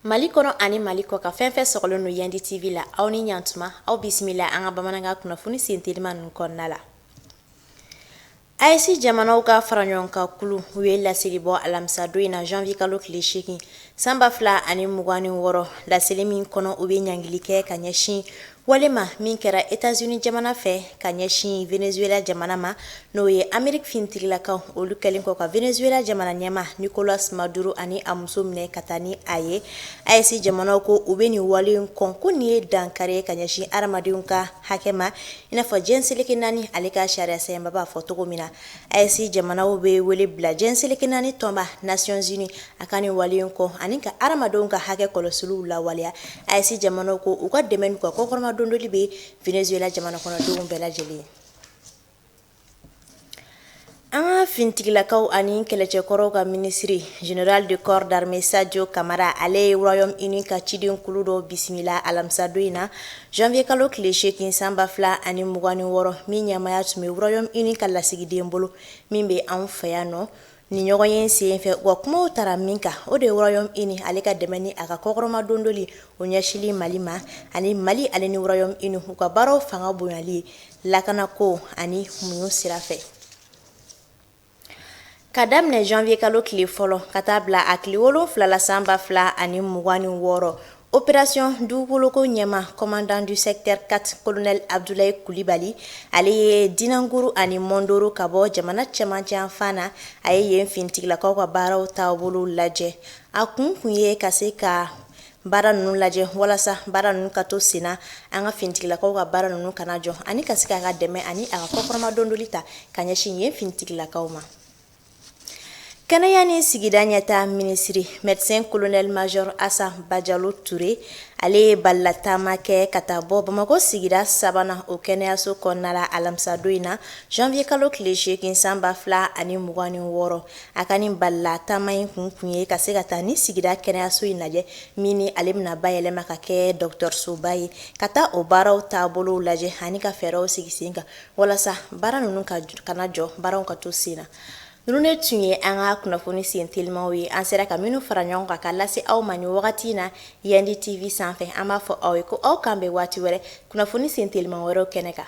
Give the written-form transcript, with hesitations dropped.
Mali kono ani Mali ko ka fɛn sɔgɔlen no Yandi TV la aw ni ɲantuma aw bisimila an ka bamanankan kunnafoni sentelima nun kɔnɔna la. AES jamanaw ka fara ɲɔgɔn kan kulu u ye laseli bɔ alamisa don in na janvier kalo tile 8 san 2026 laseli min kɔnɔ u bɛ ɲangili kɛ ka ɲɛsin walima min kɛra États-Unis jamana fɛ ka ɲɛsin Venezuela jamana ma n'o ye Amérique fintigilakaw olu kɛlen kɔ ka Venezuela jamana ɲɛma Nicolas Maduro ani a muso minɛ ka taa ni a ye. AES jamanaw ko u bɛ nin wale kɔn ko nin ye dankari ka ɲɛsin adamadenw ka hakɛ ma i n'a fɔ diɲɛ seleke naani ale ka sariya sɛbɛnba b'a fɔ cogo min na. AES jamanaw bɛ wele bila diɲɛ seleke naani tɔnba Nations Unies a ka nin wale kɔ ani ka adamadenw ka hakɛ kɔlɔsiliw lawaleya. AES jamanaw ko u ka dɛmɛ n'u ka kɔkɔrɔma dondoli bɛ Venezuela jamana kɔnɔdenw bɛɛ lajɛlen. An ka fintigilakaw ani kɛlɛcɛkɔrɔw ka ministre général de corps d'armée Sadio Camara ale ye Royaume-Uni ka ciden kulu dɔ bisimila alamisa don in na janvier kalo tile 8 san 2026 min ɲɛmaya tun bɛ Royaume-Uni ka lasigiden bolo min bɛ anw fɛ yan nɔ. Ni ɲɔgɔn ye sen fɛ wa kumaw tara min kan o de Royaume-Uni ale ka dɛmɛ ni a ka kɔkɔrɔma dondoli o ɲɛsili Mali ma ani Mali ale ni Royaume-Uni u ka baaraw fanga bonyali lakanako ani muɲu sira fɛ. Ka daminɛ janvier kalo tile fɔlɔ ka taa bila a tile 7 la san 2026 opération dugukoloko ɲɛma commandant du secteur 4 colonel Abdoulaye Coulibaly ale ye Dinanguru ani Mondoro ka bɔ jamana cɛmancɛ fana a ye yen fintigilakaw ka baaraw taabolo lajɛ a kun ye ka se ka baara ninnu lajɛ walasa baara ninnu ka to senna an ka fintigilakaw ka baara ninnu kana jɔ ani ka se ka dɛmɛ ani a ka kɔkɔrɔma dondoli ta ka ɲɛsin yen fintigilakaw ma. Kɛnɛya ni sigida ɲɛtaa ministre médecin colonel major Assa Bajalo Touré ale ye ballatama kɛ ka taa bɔ Bamako sigida 3nan o kɛnɛyaso kɔnɔna la alamisa don in na janvier kalo tile 8 san 2026 a ka nin ballatama in kun ye ka se ka taa ni sigida kɛnɛyaso in lajɛ min ni ale bɛna bayɛlɛma ka kɛ dɔgɔtɔrɔsoba ye ka taa o baaraw taabolow lajɛ ani ka fɛɛrɛw sigi sen kan walasa baara ninnu kana jɔ baaraw ka to sen na. Ninnu ne tun ye an ka kunnafoni sentelimaw ye an sera ka minnu fara ɲɔgɔn kan ka lase aw ma ni wagati in na Yandi TV sanfɛ an b'a fɔ aw ye ko aw kan bɛ waati wɛrɛ kunnafoni sentelima wɛrɛw kɛnɛ kan.